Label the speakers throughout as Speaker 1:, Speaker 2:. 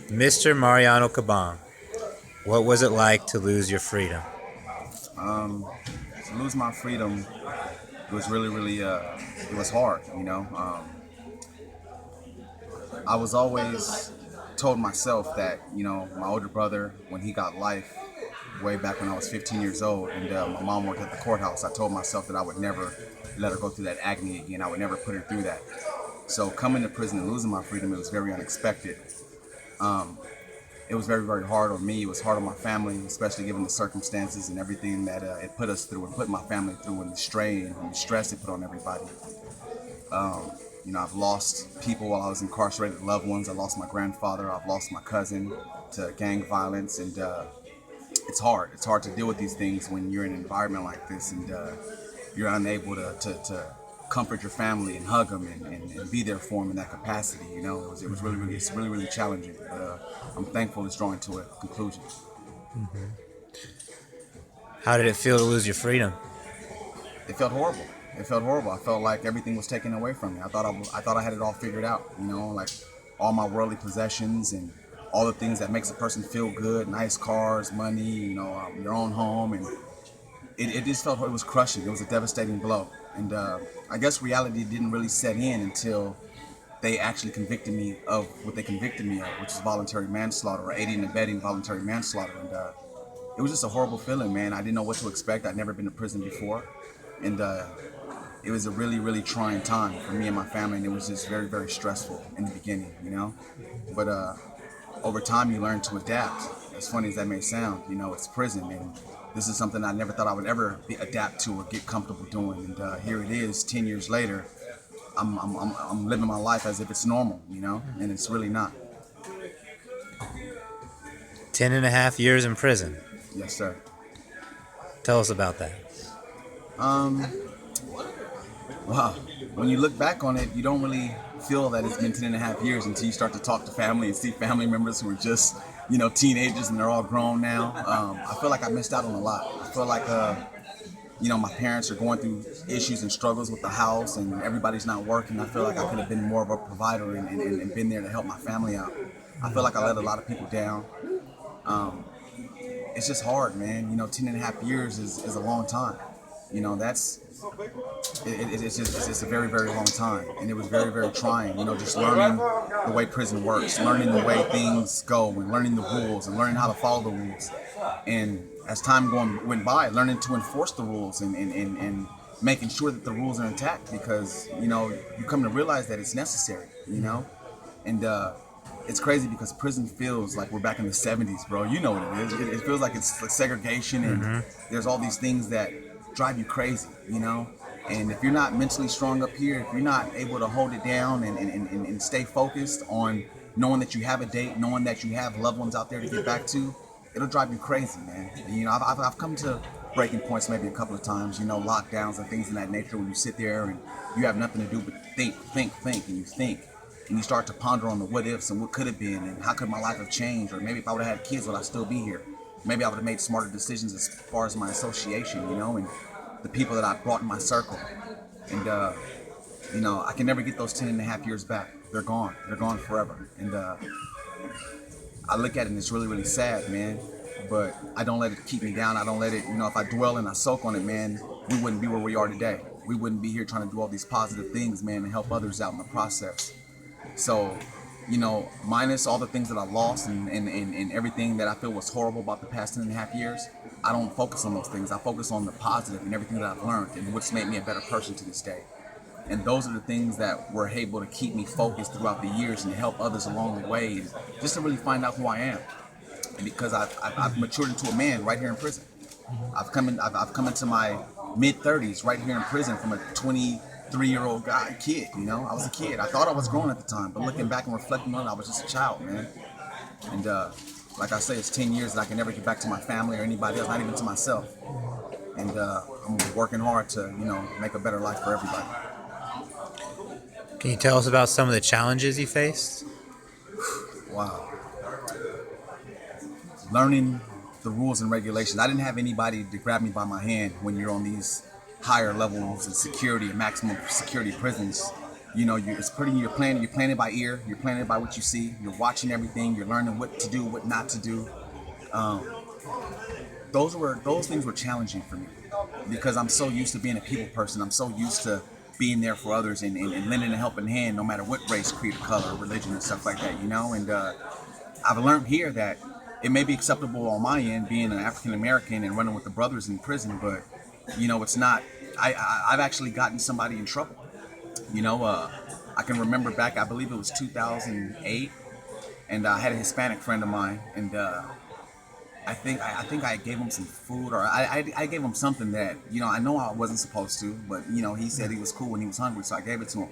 Speaker 1: Mr. Mariano Caban, what was it like to lose your freedom?
Speaker 2: Um, to lose my freedom was really, it was hard, you know. I was always told myself that, my older brother, when he got life way back when I was 15 years old, and my mom worked at the courthouse, I told myself that I would never let her go through that agony again. I would never put her through that. So coming to prison and losing my freedom, it was very unexpected. Um, it was very hard on me. It was hard on my family, especially given the circumstances and everything that it put us through and put my family through, and the strain and the stress it put on everybody. Um, I've lost people while I was incarcerated, loved ones. I lost my grandfather. I've lost my cousin to gang violence, and it's hard. It's hard to deal with these things when you're in an environment like this, and you're unable to comfort your family and hug them and be there for them in that capacity. It was really challenging. But I'm thankful it's drawing to a conclusion.
Speaker 1: How did it feel to lose your freedom?
Speaker 2: It felt horrible. It felt horrible. I felt like everything was taken away from me. I thought I had it all figured out. Like all my worldly possessions and all the things that makes a person feel good, nice cars, money, your own home, and it just felt it was crushing. It was a devastating blow, and I guess reality didn't really set in until they actually convicted me of what they convicted me of, which is voluntary manslaughter or aiding and abetting voluntary manslaughter, and it was just a horrible feeling, man. I didn't know what to expect. I'd never been to prison before, and it was a really trying time for me and my family, and it was just very stressful in the beginning. But over time, you learn to adapt. As funny as that may sound, it's prison, and this is something I never thought I would ever adapt to or get comfortable doing. And here it is, 10 years later. I'm living my life as if it's normal, and it's really not.
Speaker 1: 10.5 years in prison.
Speaker 2: Yes, sir.
Speaker 1: Tell us about that.
Speaker 2: Um, wow. When you look back on it, you don't really feel that it's been 10.5 years until you start to talk to family and see family members who are just, teenagers and they're all grown now. I feel like I missed out on a lot. I feel like, my parents are going through issues and struggles with the house and everybody's not working. I feel like I could have been more of a provider and been there to help my family out. I feel like I let a lot of people down. It's just hard, man. 10.5 years is a long time. That's it's a very long time, and it was very trying. Just learning the way prison works, learning the way things go, and learning the rules, and learning how to follow the rules. And as time went by, learning to enforce the rules and making sure that the rules are intact, because you come to realize that it's necessary. And it's crazy because prison feels like we're back in the 70s, bro. You know what it is. It feels like it's like segregation, and there's all these things that drive you crazy, And if you're not mentally strong up here, if you're not able to hold it down and stay focused on knowing that you have a date, knowing that you have loved ones out there to get back to, it'll drive you crazy, man. And, I've come to breaking points maybe a couple of times, lockdowns and things of that nature, when you sit there and you have nothing to do but think, and you think. And you start to ponder on the what ifs and what could have been and how could my life have changed, or maybe if I would have had kids, would I still be here? Maybe I would have made smarter decisions as far as my association, and the people that I brought in my circle. And, I can never get those 10.5 years back. They're gone. They're gone forever. And I look at it and it's really sad, man. But I don't let it keep me down. I don't let it, if I dwell and I soak on it, man, we wouldn't be where we are today. We wouldn't be here trying to do all these positive things, man, and help others out in the process. So, minus all the things that I lost and everything that I feel was horrible about the past 10.5 years, I don't focus on those things. I focus on the positive and everything that I've learned and what's made me a better person to this day. And those are the things that were able to keep me focused throughout the years and help others along the way, and just to really find out who I am. And because I've matured into a man right here in prison. I've come into my mid-30s right here in prison from a 23-year-old kid. I was a kid. I thought I was grown at the time, but looking back and reflecting on it, I was just a child, man. And like I say, it's 10 years that I can never get back to my family or anybody else, not even to myself. And I'm working hard to, make a better life for everybody.
Speaker 1: Can you tell us about some of the challenges you faced?
Speaker 2: Wow. Learning the rules and regulations. I didn't have anybody to grab me by my hand when you're on these higher levels of security and maximum security prisons. You're playing it by ear. You're playing it by what you see. You're watching everything. You're learning what to do, what not to do. Um, those things were challenging for me because I'm so used to being a people person. I'm so used to being there for others and lending a helping hand, no matter what race, creed, or color, or religion, and stuff like that. And I've learned here that it may be acceptable on my end, being an African American and running with the brothers in prison, but it's not. I've actually gotten somebody in trouble. I can remember back, I believe it was 2008, and I had a Hispanic friend of mine, and I think I gave him some food, or I gave him something that I know I wasn't supposed to, but he said he was cool when he was hungry, so I gave it to him.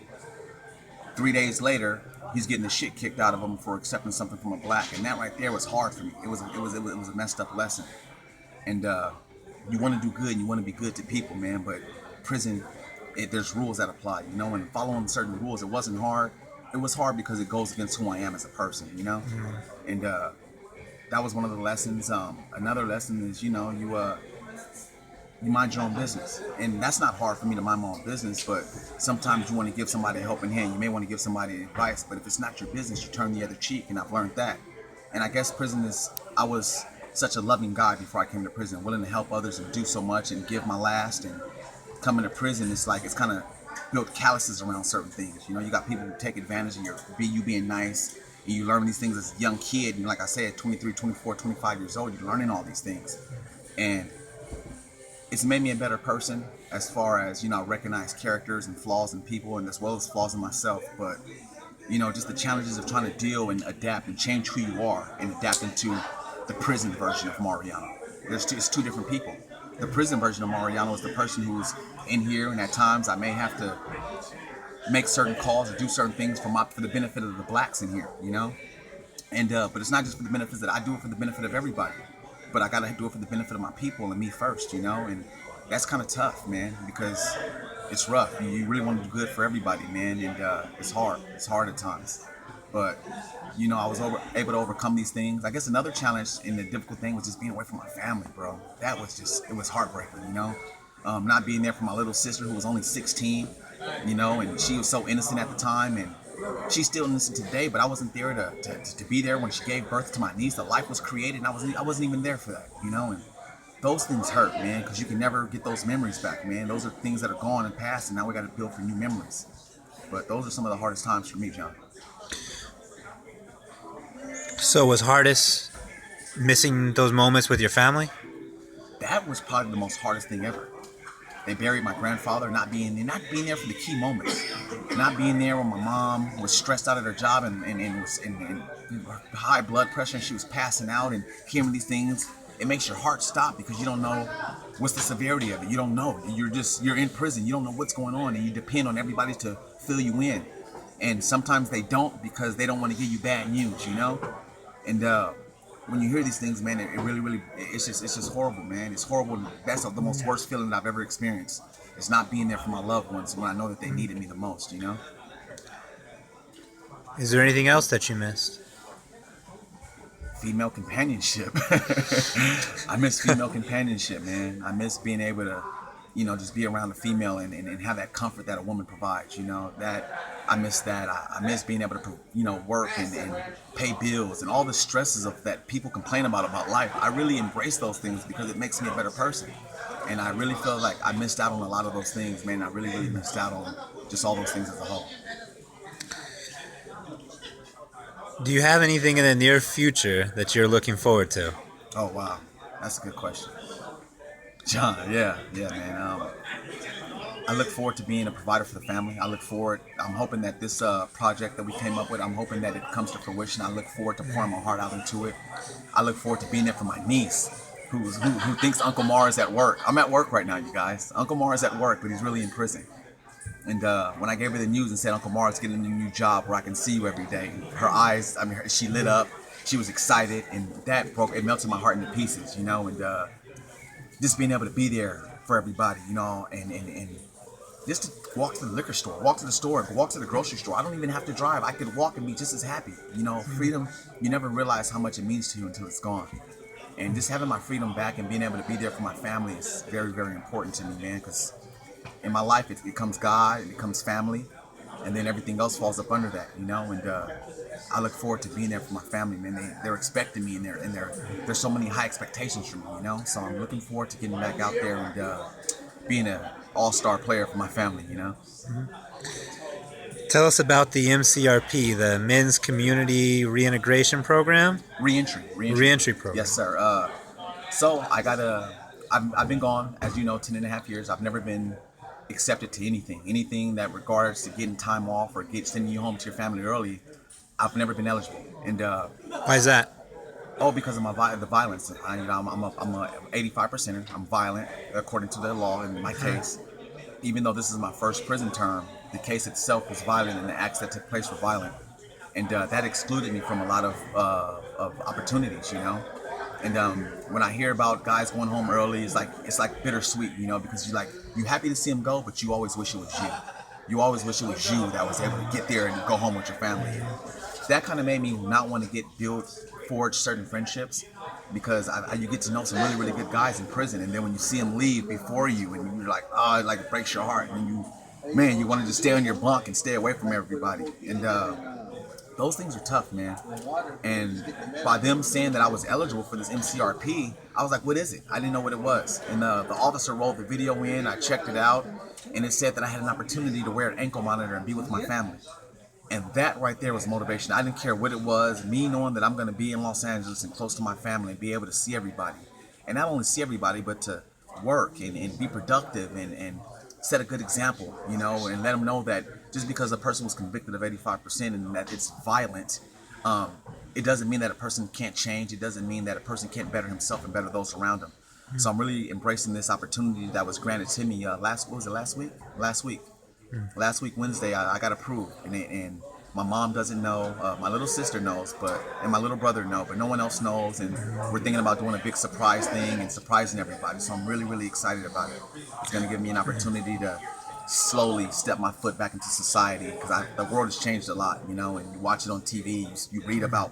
Speaker 2: 3 days later, he's getting the shit kicked out of him for accepting something from a black, and that right there was hard for me. It was a messed up lesson, and you want to do good, and you want to be good to people, man, but prison, there's rules that apply, and following certain rules, it wasn't hard. It was hard because it goes against who I am as a person, and that was one of the lessons. Another lesson is, you mind your own business, and that's not hard for me to mind my own business. But sometimes you want to give somebody a helping hand. You may want to give somebody advice, but if it's not your business, you turn the other cheek. And I've learned that. And I guess prison is. I was such a loving guy before I came to prison, willing to help others and do so much and give my last. And coming to prison, it's kind of built calluses around certain things. You got people who take advantage of you being nice. And you learn these things as a young kid. And like I said, 23, 24, 25 years old, you're learning all these things. And it's made me a better person as far as, I recognize characters and flaws in people and as well as flaws in myself. But, just the challenges of trying to deal and adapt and change who you are and adapt into the prison version of Mariano. It's two different people. The prison version of Mariano is the person who's in here, and at times I may have to make certain calls or do certain things for the benefit of the blacks in here, And but it's not just for the benefits that I do it for the benefit of everybody, but I gotta do it for the benefit of my people and me first, And that's kind of tough, man, because it's rough. You really want to do good for everybody, man, and it's hard. It's hard at times, but I was able to overcome these things. I guess another challenge and the difficult thing was just being away from my family, bro. That was it was heartbreaking, not being there for my little sister who was only 16. And she was so innocent at the time, and she's still innocent today, but I wasn't there to be there when she gave birth to my niece. The life was created, and I wasn't even there for that, and those things hurt, man, because you can never get those memories back, man. Those are things that are gone and past, and now we got to build for new memories. But those are some of the hardest times for me, John.
Speaker 1: So was hardest missing those moments with your family?
Speaker 2: That was probably the most hardest thing ever. They buried my grandfather, not being there for the key moments, not being there when my mom was stressed out at her job and was in high blood pressure and she was passing out, and hearing these things, it makes your heart stop because you don't know what's the severity of it. You don't know. You're in prison. You don't know what's going on, and you depend on everybody to fill you in. And sometimes they don't because they don't want to give you bad news, And when you hear these things, man, it really, it's just horrible, man. It's horrible. That's the most worst feeling that I've ever experienced. It's not being there for my loved ones when I know that they needed me the most,
Speaker 1: Is there anything else that you missed?
Speaker 2: Female companionship. I miss female companionship, man. I miss being able to, just be around a female and have that comfort that a woman provides, that I miss that. I miss being able to, work and pay bills and all the stresses of that people complain about life. I really embrace those things because it makes me a better person. And I really feel like I missed out on a lot of those things, man. I really missed out on just all those things as a whole.
Speaker 1: Do you have anything in the near future that you're looking forward to?
Speaker 2: Oh, wow. That's a good question. John, yeah, man. I look forward to being a provider for the family. I'm hoping that this project that we came up with, I'm hoping that it comes to fruition. I look forward to pouring my heart out into it. I look forward to being there for my niece, who thinks Uncle Mar is at work. I'm at work right now, you guys. Uncle Mar is at work, but he's really in prison. And when I gave her the news and said Uncle Mar is getting a new job where I can see you every day, her eyes, she lit up. She was excited, and it melted my heart into pieces, And just being able to be there for everybody, and just to walk to the liquor store, walk to the store, walk to the grocery store. I don't even have to drive. I could walk and be just as happy. Freedom, you never realize how much it means to you until it's gone. And just having my freedom back and being able to be there for my family is very, very important to me, man, because in my life it becomes God, it becomes family, and then everything else falls up under that, you know. And I look forward to being there for my family, man. They're expecting me, and there's so many high expectations from me, you know. So I'm looking forward to getting back out there and being an all-star player for my family, you know.
Speaker 1: Tell us about the MCRP, the Men's Community Reintegration Program.
Speaker 2: Reentry
Speaker 1: Program.
Speaker 2: Yes, sir. So I've been gone, as you know, 10.5 years. I've never been accepted to anything that regards to getting time off or sending you home to your family early. I've never been eligible, and
Speaker 1: Why is that?
Speaker 2: because of the violence. I'm a 85 percenter. I'm violent according to the law in my case. Even though this is my first prison term, the case itself was violent and the acts that took place were violent, and that excluded me from a lot of opportunities, you know. And when I hear about guys going home early, it's like bittersweet, you know, because you happy to see them go, but you always wish it was you. You always wish it was you that was able to get there and go home with your family. And that kind of made me not want to forge certain friendships, because you get to know some really good guys in prison, and then when you see them leave before you, and you're like, oh, it breaks your heart, and you want to just stay on your bunk and stay away from everybody. And those things are tough, man. And by them saying that I was eligible for this MCRP, I was like, what is it? I didn't know what it was. And the officer rolled the video in, I checked it out, and it said that I had an opportunity to wear an ankle monitor and be with my family. And that right there was motivation. I didn't care what it was, me knowing that I'm going to be in Los Angeles and close to my family and be able to see everybody. And not only see everybody, but to work and be productive and set a good example, you know, and let them know that just because a person was convicted of 85% and that it's violent, it doesn't mean that a person can't change. It doesn't mean that a person can't better himself and better those around him. So I'm really embracing this opportunity that was granted to me last week? Last week, Wednesday, I got approved, and my mom doesn't know, my little sister knows, and my little brother knows, but no one else knows, and we're thinking about doing a big surprise thing and surprising everybody, so I'm really excited about it. It's going to give me an opportunity to slowly step my foot back into society, because the world has changed a lot, you know, and you watch it on TV, you read about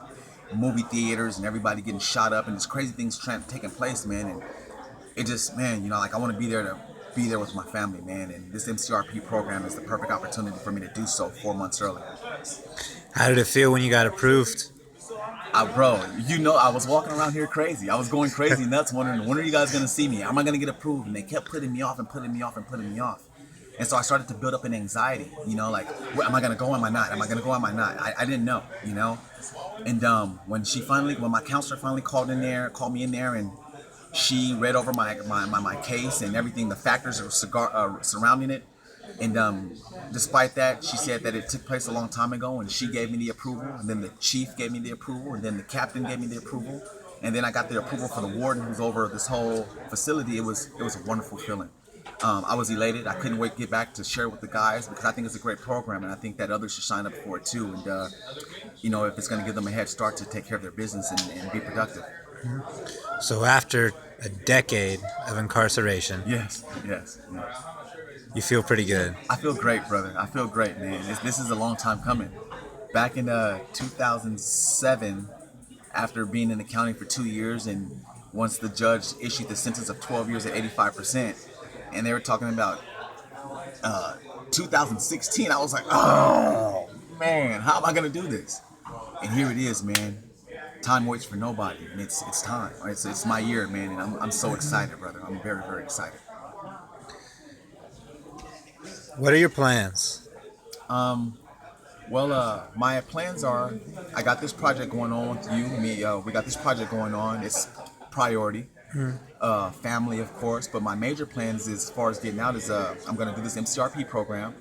Speaker 2: movie theaters and everybody getting shot up, and there's crazy things taking place, man, and it just, man, you know, like I want to be there with my family, man, and this MCRP program is the perfect opportunity for me to do so 4 months early.
Speaker 1: How did it feel when you got approved?
Speaker 2: Bro, you know, I was walking around here crazy. I was going crazy nuts, wondering, when are you guys going to see me? Am I going to get approved? And they kept putting me off and putting me off and putting me off. And so I started to build up an anxiety, you know, like, am I going to go? Am I not? Am I going to go? Am I not? I didn't know, you know. And when my counselor finally called me in there, and she read over my case and everything, the factors that were surrounding it. And despite that, she said that it took place a long time ago, and she gave me the approval, and then the chief gave me the approval, and then the captain gave me the approval, and then I got the approval for the warden who's over this whole facility. It was a wonderful feeling. I was elated. I couldn't wait to get back to share with the guys, because I think it's a great program, and I think that others should sign up for it too. And you know, if it's going to give them a head start to take care of their business and be productive.
Speaker 1: So after a decade of incarceration,
Speaker 2: yes.
Speaker 1: you feel pretty good.
Speaker 2: I feel great, brother. I feel great, man. This is a long time coming. Back in 2007, after being in the county for 2 years, and once the judge issued the sentence of 12 years at 85%, and they were talking about 2016, I was like, oh, man, how am I going to do this? And here it is, man. Time waits for nobody, and it's time. It's my year, man, and I'm so excited, brother. I'm very excited.
Speaker 1: What are your plans?
Speaker 2: Well, my plans are, I got this project going on with you, we got this project going on. It's priority, family, of course, but my major plans as far as getting out is I'm going to do this MCRP program.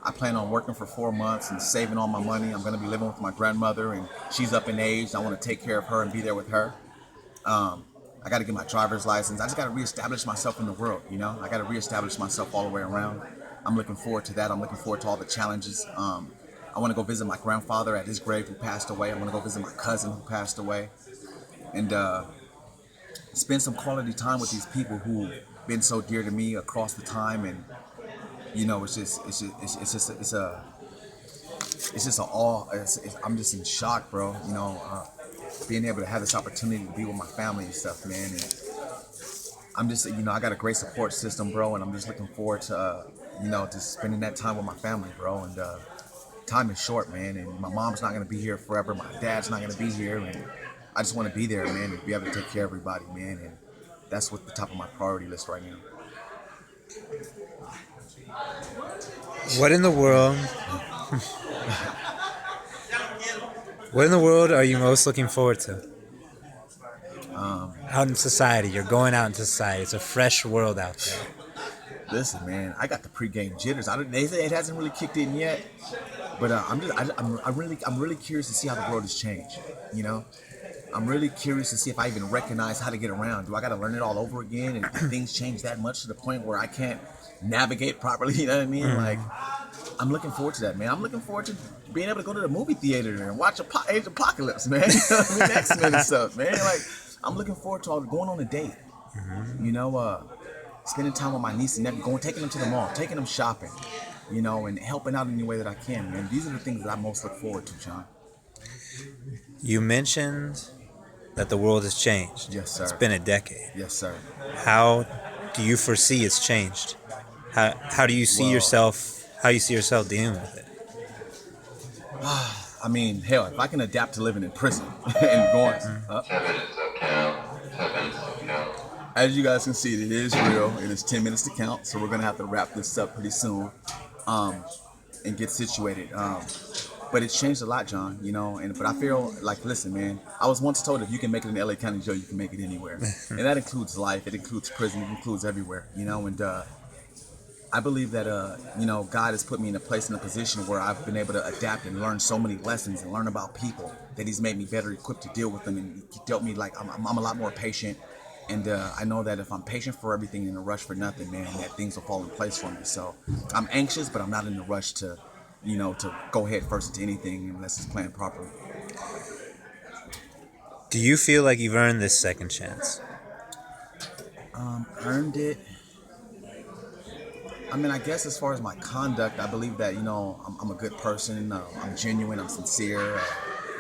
Speaker 2: I plan on working for 4 months and saving all my money. I'm going to be living with my grandmother, and she's up in age. I want to take care of her and be there with her. I got to get my driver's license. I just got to reestablish myself in the world, you know? I got to reestablish myself all the way around. I'm looking forward to that. I'm looking forward to all the challenges. I want to go visit my grandfather at his grave who passed away. I want to go visit my cousin who passed away. And spend some quality time with these people who've been so dear to me across the time. And you know, I'm just in shock, bro. You know, being able to have this opportunity to be with my family and stuff, man. And I'm just, you know, I got a great support system, bro, and I'm just looking forward to, you know, just spending that time with my family, bro. And time is short, man, and my mom's not gonna be here forever. My dad's not gonna be here, and I just want to be there, man, and be able to take care of everybody, man, and that's what the top of my priority list right now.
Speaker 1: What in the world? What in the world are you most looking forward to? Out in society, you're going out into society. It's a fresh world out there.
Speaker 2: Listen, man, I got the pregame jitters. They say it hasn't really kicked in yet, but I'm really curious to see how the world has changed. You know, I'm really curious to see if I even recognize how to get around. Do I got to learn it all over again? And things change that much to the point where I can't navigate properly. You know what I mean? Like, I'm looking forward to that, man. I'm looking forward to being able to go to the movie theater and watch Age Apocalypse, man. I mean, X-Men and stuff, man. Like, I'm looking forward to going on a date. You know, spending time with my niece and nephew, taking them to the mall, taking them shopping, you know, and helping out in any way that I can, man. These are the things that I most look forward to, John.
Speaker 1: You mentioned that the world has changed.
Speaker 2: Yes, sir.
Speaker 1: It's been a decade.
Speaker 2: Yes, sir.
Speaker 1: How do you foresee it's changed? How do you see yourself? How do you see yourself dealing with it?
Speaker 2: I mean, hell, if I can adapt to living in prison and going,
Speaker 3: 10 minutes of count. 10 minutes of count.
Speaker 2: as you guys can see, it is real. It is 10 minutes to count, so we're gonna have to wrap this up pretty soon, and get situated. But it's changed a lot, John. You know, but I feel like, listen, man. I was once told if you can make it in the LA County Jail, you can make it anywhere, and that includes life. It includes prison. It includes everywhere. You know, and I believe that you know, God has put me in a place, in a position where I've been able to adapt and learn so many lessons and learn about people that He's made me better equipped to deal with them, and He dealt me like I'm a lot more patient, and I know that if I'm patient for everything and in a rush for nothing, man, that things will fall in place for me. So I'm anxious, but I'm not in a rush to, you know, to go head first into anything unless it's planned properly.
Speaker 1: Do you feel like you've earned this second chance?
Speaker 2: Earned it. I mean, I guess as far as my conduct, I believe that, you know, I'm a good person. I'm genuine. I'm sincere.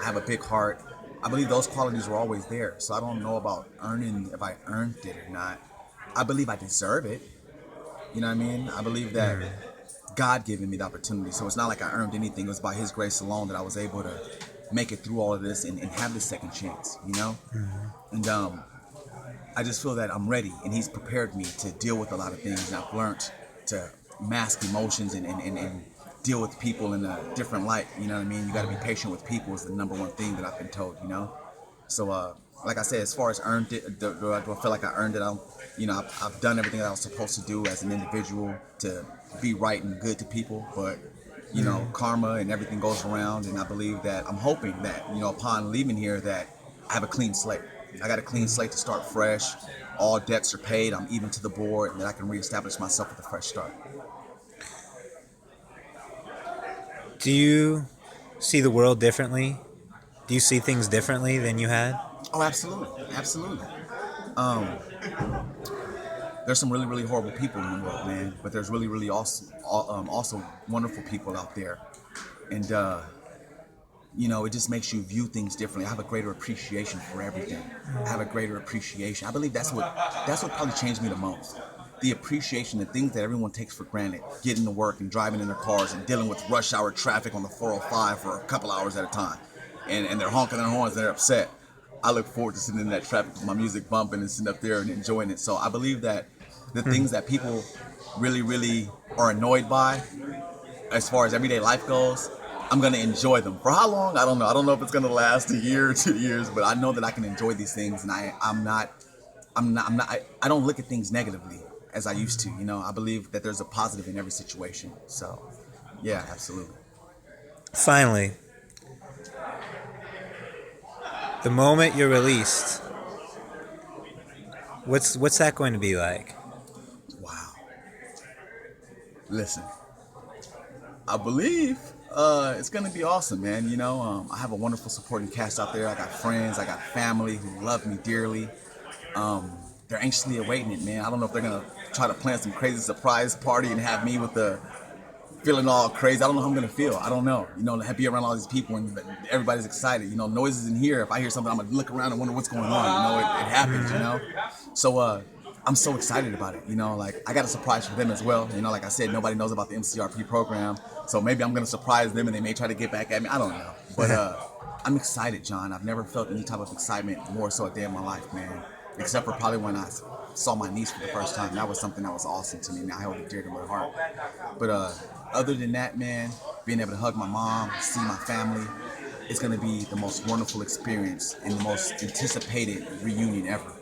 Speaker 2: I have a big heart. I believe those qualities were always there. So I don't know about earning, if I earned it or not. I believe I deserve it. You know what I mean? I believe that God given me the opportunity. So it's not like I earned anything. It was by His grace alone that I was able to make it through all of this and have this second chance, you know? And I just feel that I'm ready, and He's prepared me to deal with a lot of things. And I've learned to mask emotions and deal with people in a different light. You know what I mean? You got to be patient with people is the number one thing that I've been told, you know? So, like I said, as far as earned it, do I feel like I earned it? You know, I've done everything that I was supposed to do as an individual to be right and good to people, but, you know, karma and everything goes around, and I believe that, I'm hoping that, you know, upon leaving here, that I have a clean slate. I got a clean slate to start fresh. All debts are paid. I'm even to the board, and that I can reestablish myself with a fresh start.
Speaker 1: Do you see the world differently? Do you see things differently than you had?
Speaker 2: Oh, absolutely, absolutely. There's some really, really horrible people in the world, man, but there's really, really awesome, also wonderful people out there, and you know, it just makes you view things differently. I have a greater appreciation for everything. I have a greater appreciation. I believe that's what probably changed me the most. The appreciation, the things that everyone takes for granted, getting to work and driving in their cars and dealing with rush hour traffic on the 405 for a couple hours at a time, and they're honking their horns and they're upset. I look forward to sitting in that traffic with my music bumping and sitting up there and enjoying it. So I believe that the things that people really, really are annoyed by, as far as everyday life goes, I'm gonna enjoy them. For how long? I don't know. I don't know if it's gonna last a year or 2 years, but I know that I can enjoy these things, and I don't look at things negatively as I used to. You know, I believe that there's a positive in every situation. So, yeah, absolutely.
Speaker 1: Finally, the moment you're released, what's that going to be like?
Speaker 2: Wow. Listen, I believe it's gonna be awesome, man. You know, I have a wonderful supporting cast out there. I got friends, I got family who love me dearly. They're anxiously awaiting it, man. I don't know if they're gonna try to plan some crazy surprise party and have me with the feeling all crazy. I don't know how I'm gonna feel. I don't know. You know, to be around all these people and everybody's excited. You know, noises in here. If I hear something, I'm gonna look around and wonder what's going on. You know, it happens. You know, so I'm so excited about it. You know, like I got a surprise for them as well. You know, like I said, nobody knows about the MCRP program, so maybe I'm gonna surprise them and they may try to get back at me. I don't know, but I'm excited, John. I've never felt any type of excitement more so a day in my life, man. Except for probably when I saw my niece for the first time. That was something that was awesome to me, and I held it dear to my heart. But other than that, man, being able to hug my mom, see my family, it's gonna be the most wonderful experience and the most anticipated reunion ever.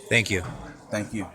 Speaker 1: Thank you.
Speaker 2: Thank you.